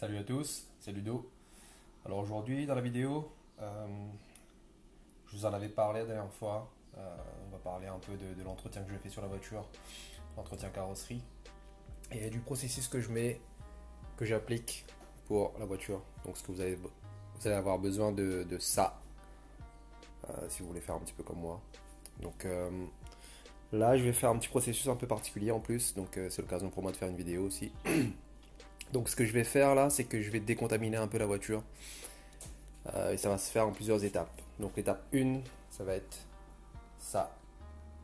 Salut à tous, c'est Ludo. Alors aujourd'hui dans la vidéo, je vous en avais parlé la dernière fois. On va parler un peu de l'entretien que je fais sur la voiture, l'entretien carrosserie, et du processus que j'applique pour la voiture. Donc ce que vous allez avoir besoin de ça, si vous voulez faire un petit peu comme moi. Donc là je vais faire un petit processus un peu particulier en plus, donc c'est l'occasion pour moi de faire une vidéo aussi. Donc ce que je vais faire là, c'est que je vais décontaminer un peu la voiture. Et ça va se faire en plusieurs étapes. Donc l'étape 1, ça va être ça,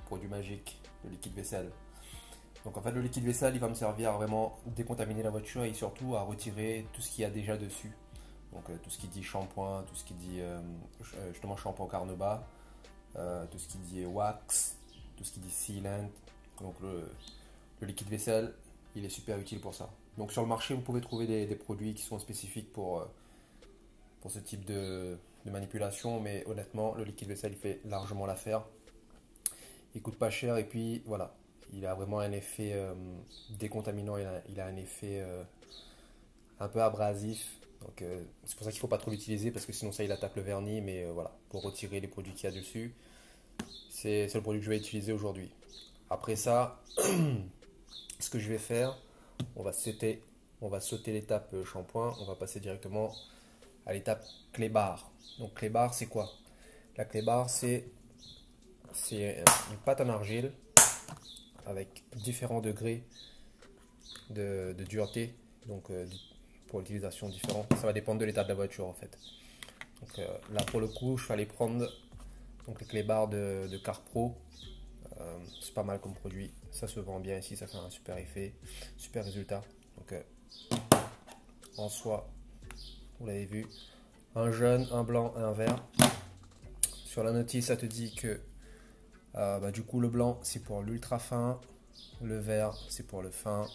produit magique, le liquide vaisselle. Donc en fait le liquide vaisselle, il va me servir à vraiment décontaminer la voiture et surtout à retirer tout ce qu'il y a déjà dessus. Donc tout ce qui dit shampoing, tout ce qui dit justement shampoing Carnauba, tout ce qui dit wax, tout ce qui dit sealant. Donc le liquide vaisselle, il est super utile pour ça. Donc sur le marché, vous pouvez trouver des produits qui sont spécifiques pour ce type de manipulation, mais honnêtement, le liquide vaisselle, il fait largement l'affaire. Il coûte pas cher et puis voilà, il a vraiment un effet décontaminant, il a un effet un peu abrasif. Donc c'est pour ça qu'il ne faut pas trop l'utiliser parce que sinon ça il attaque le vernis, mais voilà, pour retirer les produits qu'il y a dessus, c'est le produit que je vais utiliser aujourd'hui. Après ça, ce que je vais faire, on va sauter l'étape shampoing, on va passer directement à l'étape clé-barre. Donc clé-barre, c'est quoi? La clé-barre, c'est une pâte en argile avec différents degrés de dureté, donc pour l'utilisation différente. Ça va dépendre de l'état de la voiture en fait. Donc là pour le coup, je vais aller prendre donc les clé-barres de CarPro. C'est pas mal comme produit, ça se vend bien ici, ça fait un super effet, super résultat. Donc en soi, vous l'avez vu, un jaune, un blanc et un vert. Sur la notice, ça te dit que du coup le blanc c'est pour l'ultra fin, le vert c'est pour le fin,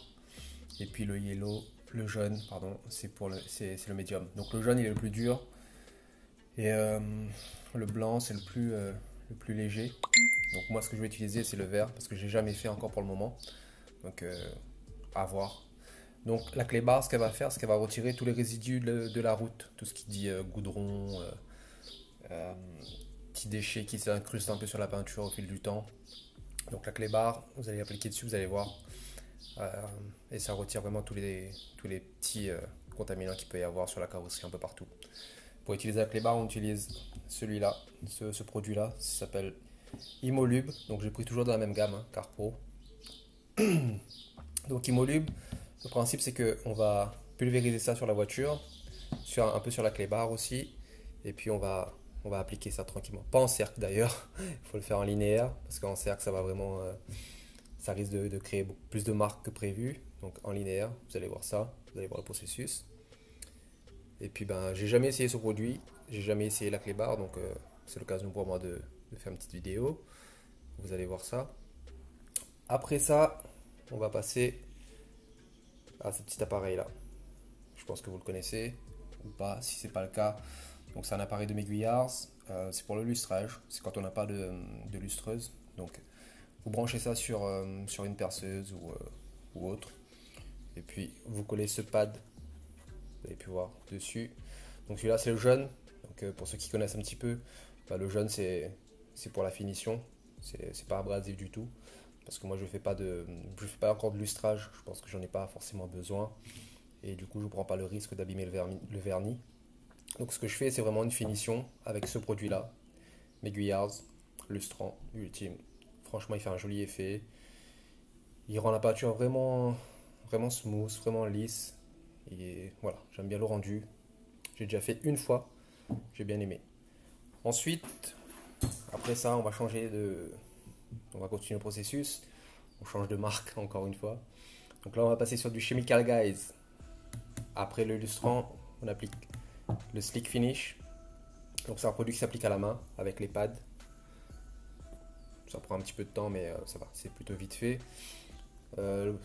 et puis le jaune pardon, c'est le médium. Donc le jaune il est le plus dur et le blanc c'est le plus léger. Donc moi ce que je vais utiliser c'est le vert parce que j'ai jamais fait encore pour le moment. Donc à voir. Donc la clé barre, ce qu'elle va faire, c'est qu'elle va retirer tous les résidus de la route, tout ce qui dit goudron, petits déchets qui s'incrustent un peu sur la peinture au fil du temps. Donc la clé barre, vous allez appliquer dessus, vous allez voir, et ça retire vraiment tous les petits contaminants qu'il peut y avoir sur la carrosserie un peu partout. Pour utiliser la clé barre, on utilise celui-là, ce produit-là, ça s'appelle Imolube. Donc j'ai pris toujours dans la même gamme, hein, CarPro. Donc Imolube, le principe c'est qu'on va pulvériser ça sur la voiture, un peu sur la clé barre aussi, et puis on va appliquer ça tranquillement. Pas en cercle d'ailleurs, il faut le faire en linéaire, parce qu'en cercle ça va vraiment, ça risque de créer beaucoup plus de marques que prévu. Donc en linéaire, vous allez voir ça, vous allez voir le processus. Et puis j'ai jamais essayé ce produit, j'ai jamais essayé la clé barre, donc c'est l'occasion pour moi de faire une petite vidéo. Vous allez voir ça. Après ça, on va passer à ce petit appareil là. Je pense que vous le connaissez ou pas, si c'est pas le cas. Donc c'est un appareil de m'aiguillards, c'est pour le lustrage, c'est quand on n'a pas de lustreuse. Donc vous branchez ça sur une perceuse ou autre. Et puis vous collez ce pad, vous avez pu voir dessus. Donc celui-là c'est le jaune. Donc pour ceux qui connaissent un petit peu, le jaune c'est pour la finition. C'est pas abrasif du tout. Parce que moi je fais pas encore de lustrage, je pense que j'en ai pas forcément besoin. Et du coup je ne prends pas le risque d'abîmer le vernis. Donc ce que je fais c'est vraiment une finition avec ce produit là, m'aiguillards, lustrant, ultime. Franchement il fait un joli effet. Il rend la peinture vraiment, vraiment smooth, vraiment lisse. Et voilà, j'aime bien le rendu. J'ai déjà fait une fois, j'ai bien aimé. Ensuite, après ça on va continuer le processus. On change de marque encore une fois. Donc là on va passer sur du Chemical Guys. Après le lustrant, on applique le Slick Finish. Donc c'est un produit qui s'applique à la main avec les pads. Ça prend un petit peu de temps mais ça va, c'est plutôt vite fait.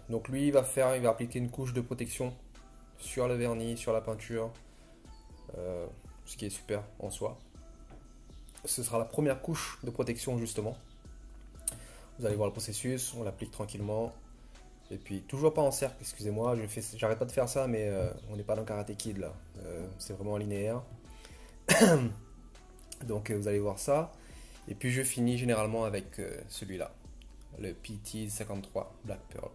Donc lui il va appliquer une couche de protection sur le vernis, sur la peinture. Ce qui est super en soi. Ce sera la première couche de protection justement. Vous allez voir le processus, on l'applique tranquillement. Et puis toujours pas en cercle, excusez-moi, j'arrête pas de faire ça, mais on n'est pas dans Karate Kid là. C'est vraiment linéaire. Donc vous allez voir ça. Et puis je finis généralement avec celui-là, le PT53 Black Pearl.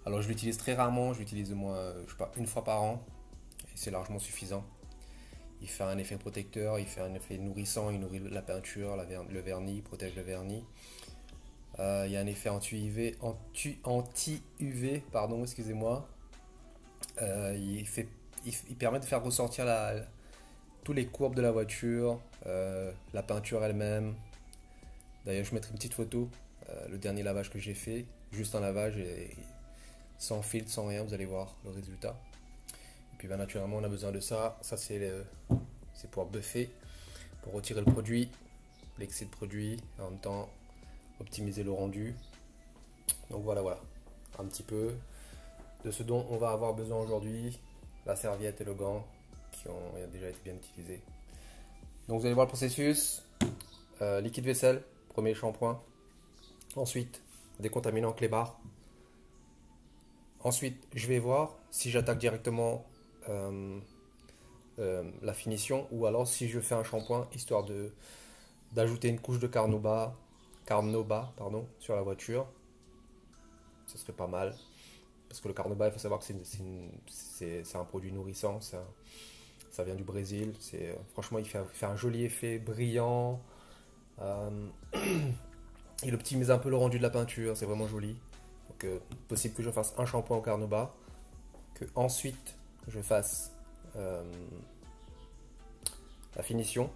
Alors je l'utilise très rarement, je l'utilise au moins, je sais pas, une fois par an. Et c'est largement suffisant. Il fait un effet protecteur, il fait un effet nourrissant, il nourrit la peinture, le vernis, il protège le vernis. Il y a un effet anti-UV, pardon, excusez-moi. Il permet de faire ressortir tous les courbes de la voiture, la peinture elle-même. D'ailleurs, je mettrai une petite photo, le dernier lavage que j'ai fait, juste un lavage et sans filtre, sans rien, vous allez voir le résultat. Et puis naturellement, on a besoin de ça. Ça, c'est pour buffer, pour retirer le produit, l'excès de produit, en même temps optimiser le rendu. Donc voilà, un petit peu de ce dont on va avoir besoin aujourd'hui, la serviette et le gant qui ont déjà été bien utilisés. Donc vous allez voir le processus. Liquide vaisselle, premier shampoing. Ensuite, décontaminant clébard. Ensuite, je vais voir si j'attaque directement la finition ou alors si je fais un shampoing histoire d'ajouter une couche de carnauba sur la voiture. Ce serait pas mal. Parce que le carnauba, il faut savoir que c'est un produit nourrissant. Ça vient du Brésil. Franchement, il fait un joli effet brillant. Il optimise un peu le rendu de la peinture. C'est vraiment joli. Donc, possible que je fasse un shampoing au carnauba. Que ensuite, je fasse la finition.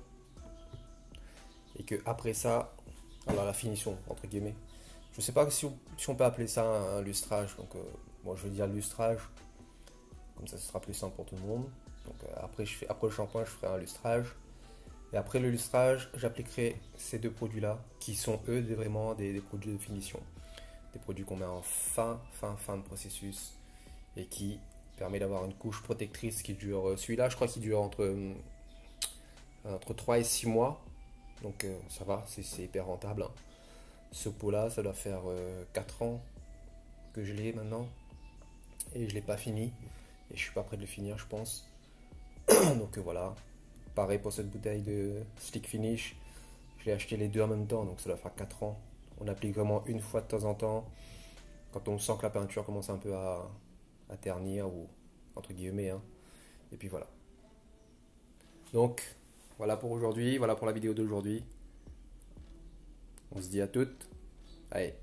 Et que après ça, alors la finition, entre guillemets. Je ne sais pas si on peut appeler ça un lustrage. Donc, moi, je veux dire lustrage. Comme ça, ce sera plus simple pour tout le monde. Donc, après le shampoing, je ferai un lustrage. Et après le lustrage, j'appliquerai ces deux produits-là, qui sont eux vraiment des produits de finition. Des produits qu'on met en fin de processus et qui permet d'avoir une couche protectrice qui dure. Celui-là, je crois qu'il dure entre 3 et 6 mois. Donc ça va, c'est hyper rentable. Hein. Ce pot-là, ça doit faire 4 ans que je l'ai maintenant. Et je ne l'ai pas fini. Et je suis pas prêt de le finir, je pense. Donc voilà. Pareil pour cette bouteille de Slick Finish. Je l'ai acheté les deux en même temps, donc ça doit faire 4 ans. On applique vraiment une fois de temps en temps. Quand on sent que la peinture commence un peu à ternir, ou entre guillemets. Hein. Et puis voilà. Donc, voilà pour aujourd'hui. Voilà pour la vidéo d'aujourd'hui. On se dit à toutes. Allez.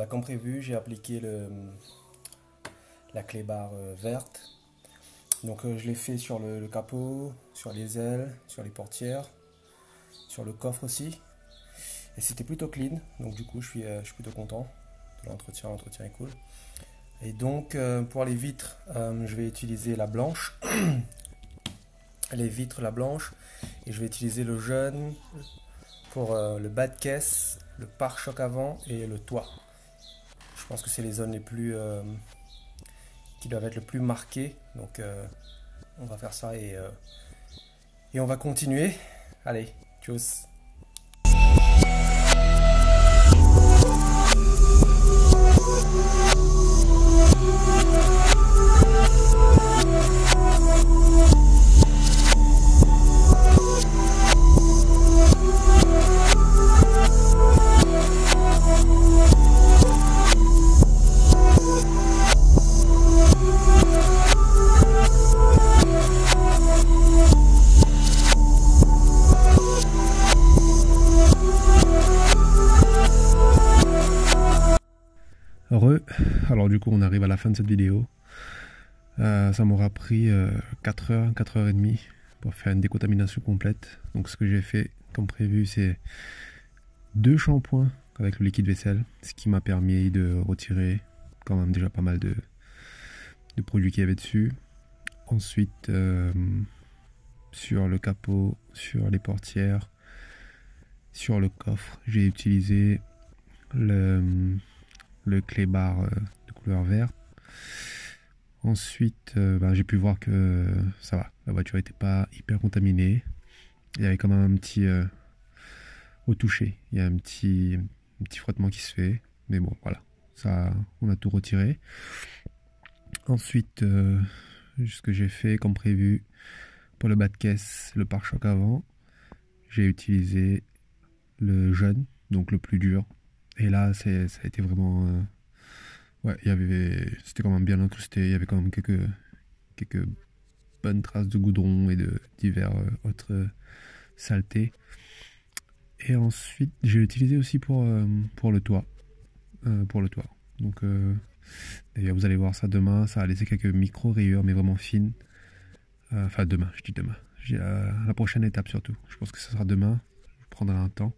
Comme prévu, j'ai appliqué la clé barre verte. Donc je l'ai fait sur le capot, sur les ailes, sur les portières, sur le coffre aussi. Et c'était plutôt clean, donc du coup je suis plutôt content de l'entretien est cool. Et donc pour les vitres, je vais utiliser la blanche. Les vitres, la blanche. Et je vais utiliser le jaune pour le bas de caisse, le pare-choc avant et le toit. Je pense que c'est les zones les plus qui doivent être le plus marquées. Donc on va faire ça et on va continuer. Allez, tchuss. Alors du coup on arrive à la fin de cette vidéo. Ça m'aura pris 4 heures, 4h30 pour faire une décontamination complète. Donc ce que j'ai fait comme prévu, c'est 2 shampoings avec le liquide vaisselle, ce qui m'a permis de retirer quand même déjà pas mal de produits qu'il y avait dessus. Ensuite sur le capot, sur les portières, sur le coffre, j'ai utilisé le clé barre de couleur verte. Ensuite j'ai pu voir que ça va, la voiture n'était pas hyper contaminée. Il y avait quand même un petit au toucher, il y a un petit frottement qui se fait, mais bon voilà, ça on a tout retiré. Ensuite ce que j'ai fait comme prévu pour le bas de caisse, le pare-choc avant, j'ai utilisé le jaune, donc le plus dur. Et là, ça a été vraiment... ouais, c'était quand même bien incrusté. Il y avait quand même quelques bonnes traces de goudron et de divers autres saletés. Et ensuite, j'ai utilisé aussi pour le toit. Donc, d'ailleurs, vous allez voir ça demain. Ça a laissé quelques micro-rayures, mais vraiment fines. Enfin, demain, je dis demain. La prochaine étape surtout. Je pense que ce sera demain. Je prendrai un temps.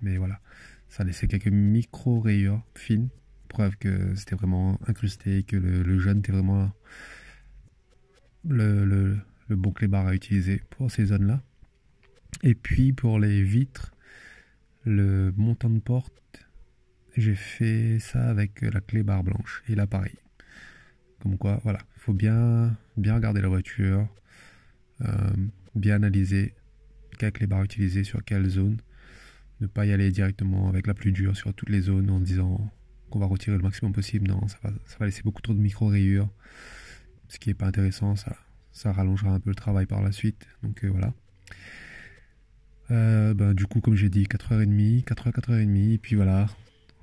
Mais voilà. Ça a laissé quelques micro-rayures fines, preuve que c'était vraiment incrusté, que le jaune était vraiment le bon clébard à utiliser pour ces zones-là. Et puis pour les vitres, le montant de porte, j'ai fait ça avec la clé barre blanche. Et là pareil. Comme quoi, voilà, il faut bien regarder la voiture, bien analyser quelle clé barre utiliser sur quelle zone. Ne pas y aller directement avec la plus dure sur toutes les zones en disant qu'on va retirer le maximum possible. Non, ça va laisser beaucoup trop de micro-rayures, ce qui n'est pas intéressant. Ça rallongera un peu le travail par la suite. Donc voilà. Du coup, comme j'ai dit, 4h30, 4h30, et puis voilà,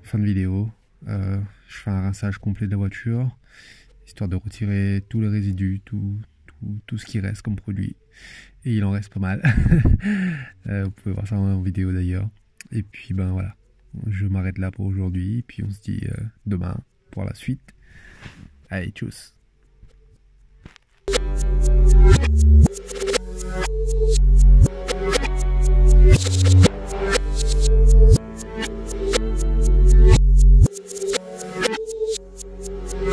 fin de vidéo. Je fais un rinçage complet de la voiture, histoire de retirer tous les résidus, tout ce qui reste comme produit. Et il en reste pas mal. Vous pouvez voir ça en vidéo d'ailleurs. Et puis voilà, je m'arrête là pour aujourd'hui, puis on se dit demain pour la suite. Allez, tchuss.